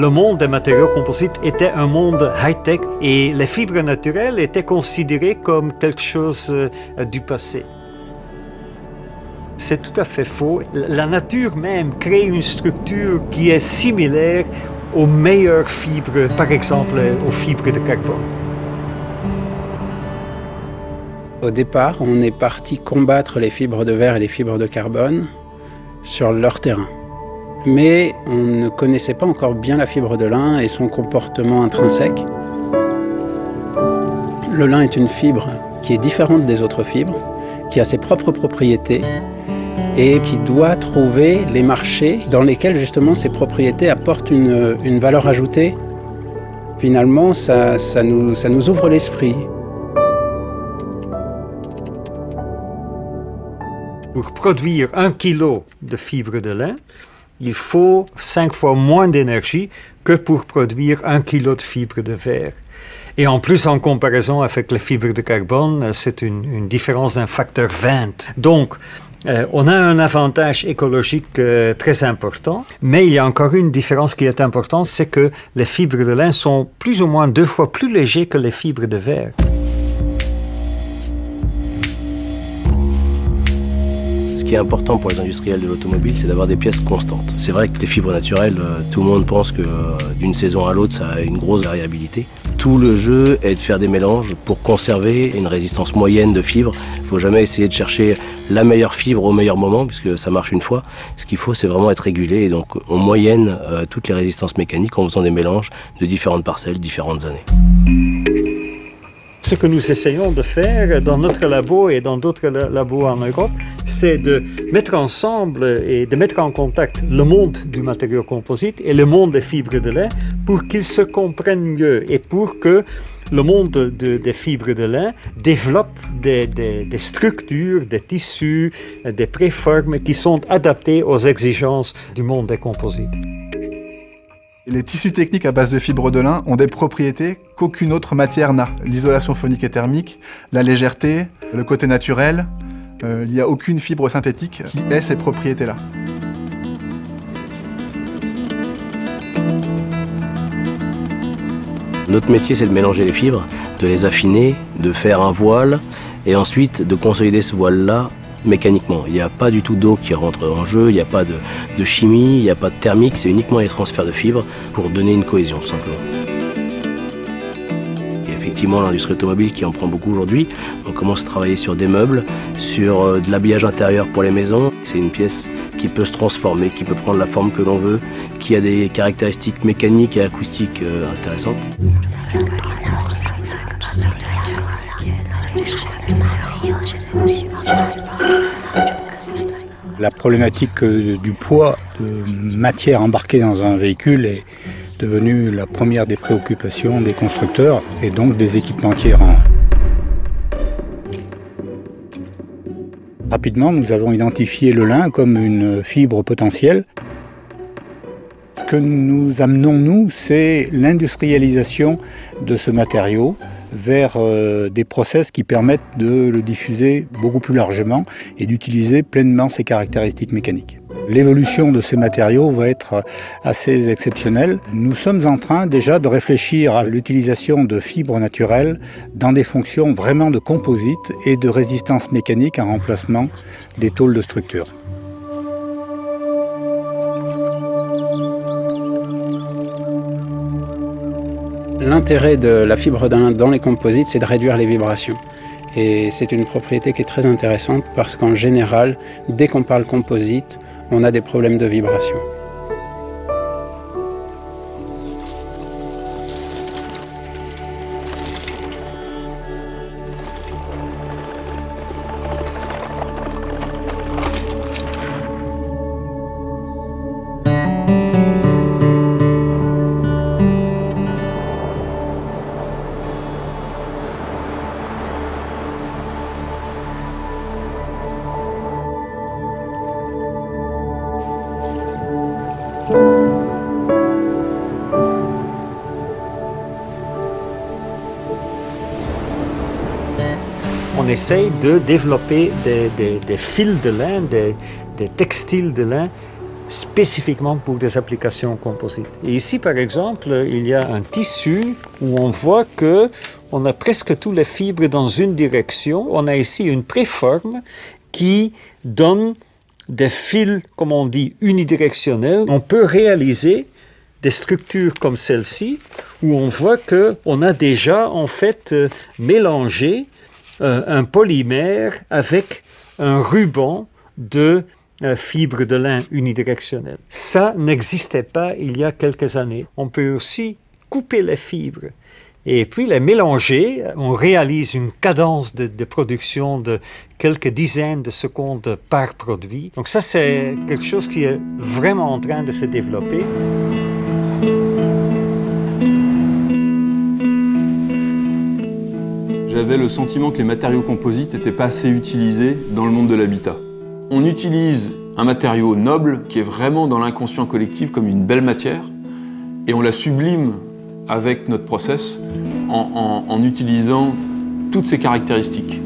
le monde des matériaux composites était un monde high-tech et les fibres naturelles étaient considérées comme quelque chose du passé. C'est tout à fait faux. La nature même crée une structure qui est similaire aux meilleures fibres, par exemple aux fibres de carbone. Au départ, on est parti combattre les fibres de verre et les fibres de carbone sur leur terrain. Mais on ne connaissait pas encore bien la fibre de lin et son comportement intrinsèque. Le lin est une fibre qui est différente des autres fibres, qui a ses propres propriétés et qui doit trouver les marchés dans lesquels justement ces propriétés apportent une valeur ajoutée. Finalement, ça nous ouvre l'esprit. Pour produire 1 kilo de fibres de lin, il faut 5 fois moins d'énergie que pour produire 1 kilo de fibres de verre. Et en plus, en comparaison avec les fibres de carbone, c'est une différence d'un facteur 20. Donc, on a un avantage écologique très important, mais il y a encore une différence qui est importante, c'est que les fibres de lin sont plus ou moins 2 fois plus légers que les fibres de verre. Ce qui est important pour les industriels de l'automobile, c'est d'avoir des pièces constantes. C'est vrai que les fibres naturelles, tout le monde pense que d'une saison à l'autre, ça a une grosse variabilité. Tout le jeu est de faire des mélanges pour conserver une résistance moyenne de fibres. Il ne faut jamais essayer de chercher la meilleure fibre au meilleur moment, puisque ça marche une fois. Ce qu'il faut, c'est vraiment être régulé. Et donc, on moyenne toutes les résistances mécaniques en faisant des mélanges de différentes parcelles, différentes années. Ce que nous essayons de faire dans notre labo et dans d'autres labos en Europe, c'est de mettre ensemble et de mettre en contact le monde du matériau composite et le monde des fibres de lin pour qu'ils se comprennent mieux et pour que le monde des fibres de lin développe des structures, des tissus, des préformes qui sont adaptés aux exigences du monde des composites. Les tissus techniques à base de fibres de lin ont des propriétés qu'aucune autre matière n'a. L'isolation phonique et thermique, la légèreté, le côté naturel. Il n'y a aucune fibre synthétique qui ait ces propriétés-là. Notre métier, c'est de mélanger les fibres, de les affiner, de faire un voile et ensuite de consolider ce voile-là mécaniquement. Il n'y a pas du tout d'eau qui rentre en jeu, il n'y a pas de chimie, il n'y a pas de thermique, c'est uniquement les transferts de fibres pour donner une cohésion, simplement. Il y a effectivement l'industrie automobile qui en prend beaucoup aujourd'hui. On commence à travailler sur des meubles, sur de l'habillage intérieur pour les maisons. C'est une pièce qui peut se transformer, qui peut prendre la forme que l'on veut, qui a des caractéristiques mécaniques et acoustiques intéressantes. La problématique du poids de matière embarquée dans un véhicule est devenue la première des préoccupations des constructeurs et donc des équipementiers. Rapidement, nous avons identifié le lin comme une fibre potentielle. Ce que nous amenons, nous, c'est l'industrialisation de ce matériau vers des process qui permettent de le diffuser beaucoup plus largement et d'utiliser pleinement ses caractéristiques mécaniques. L'évolution de ces matériaux va être assez exceptionnelle. Nous sommes en train déjà de réfléchir à l'utilisation de fibres naturelles dans des fonctions vraiment de composite et de résistance mécanique en remplacement des tôles de structure. L'intérêt de la fibre de lin dans les composites, c'est de réduire les vibrations. Et c'est une propriété qui est très intéressante parce qu'en général, dès qu'on parle composite, on a des problèmes de vibration. On essaye de développer des fils de lin, des textiles de lin spécifiquement pour des applications composites. Et ici, par exemple, il y a un tissu où on voit que on a presque toutes les fibres dans une direction. On a ici une préforme qui donne des fils, comme on dit, unidirectionnels. On peut réaliser des structures comme celle-ci, où on voit qu'on a déjà en fait mélangé un polymère avec un ruban de fibres de lin unidirectionnelles. Ça n'existait pas il y a quelques années. On peut aussi couper les fibres et puis les mélanger. On réalise une cadence de production de quelques dizaines de secondes par produit. Donc ça, c'est quelque chose qui est vraiment en train de se développer. J'avais le sentiment que les matériaux composites n'étaient pas assez utilisés dans le monde de l'habitat. On utilise un matériau noble qui est vraiment dans l'inconscient collectif comme une belle matière et on la sublime avec notre process en utilisant toutes ses caractéristiques.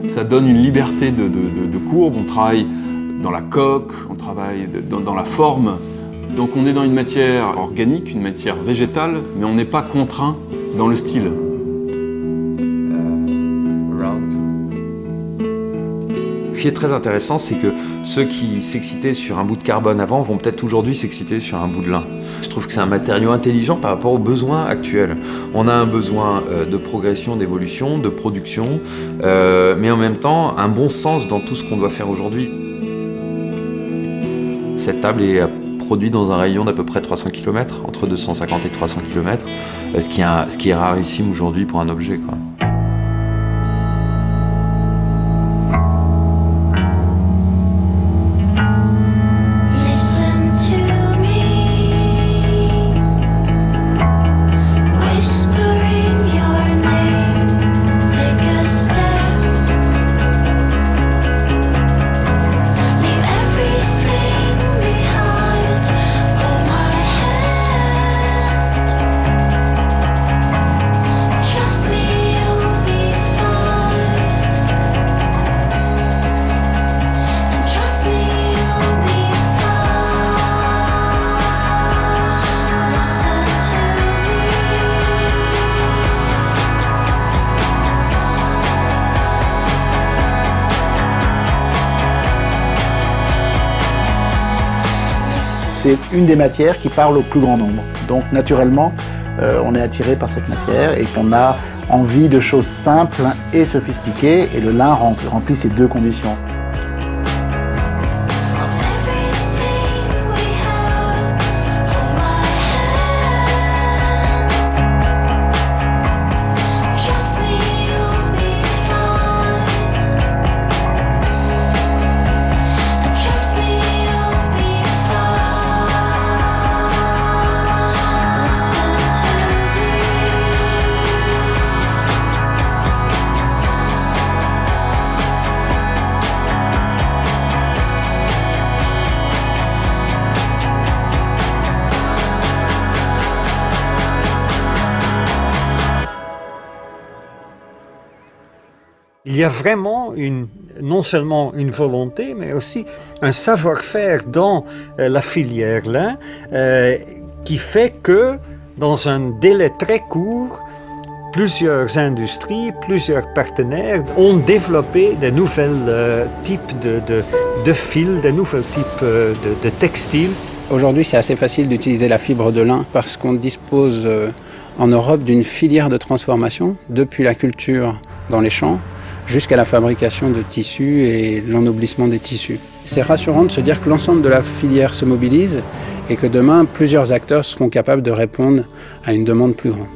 Ça donne une liberté de courbe, on travaille dans la coque, on travaille dans la forme. Donc on est dans une matière organique, une matière végétale, mais on n'est pas contraint dans le style. Ce qui est très intéressant, c'est que ceux qui s'excitaient sur un bout de carbone avant vont peut-être aujourd'hui s'exciter sur un bout de lin. Je trouve que c'est un matériau intelligent par rapport aux besoins actuels. On a un besoin de progression, d'évolution, de production, mais en même temps un bon sens dans tout ce qu'on doit faire aujourd'hui. Cette table est produite dans un rayon d'à peu près 300 km, entre 250 et 300 km, ce qui est rarissime aujourd'hui pour un objet, quoi. C'est une des matières qui parle au plus grand nombre. Donc naturellement, on est attiré par cette matière et qu'on a envie de choses simples et sophistiquées, et le lin remplit ces deux conditions. Il y a vraiment non seulement une volonté, mais aussi un savoir-faire dans la filière lin qui fait que, dans un délai très court, plusieurs industries, plusieurs partenaires ont développé de nouveaux types de fils, de nouveaux types de textiles. Aujourd'hui, c'est assez facile d'utiliser la fibre de lin parce qu'on dispose en Europe d'une filière de transformation depuis la culture dans les champs jusqu'à la fabrication de tissus et l'ennoblissement des tissus. C'est rassurant de se dire que l'ensemble de la filière se mobilise et que demain, plusieurs acteurs seront capables de répondre à une demande plus grande.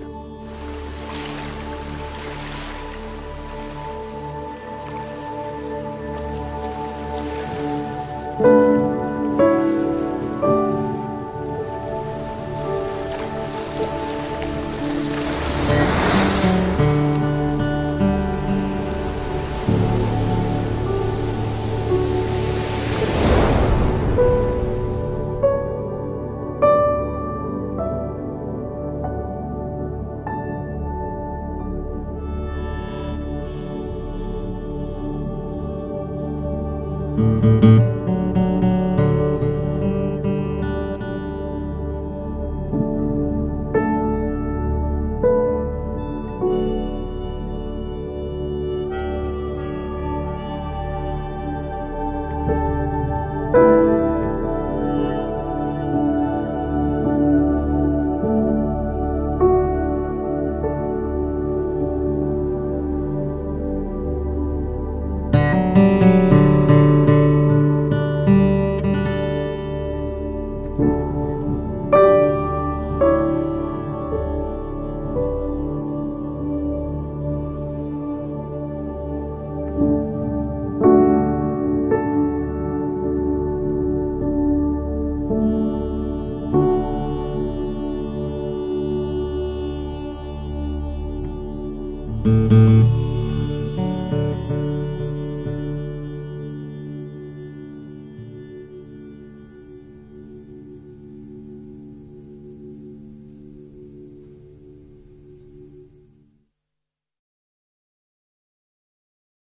Merci.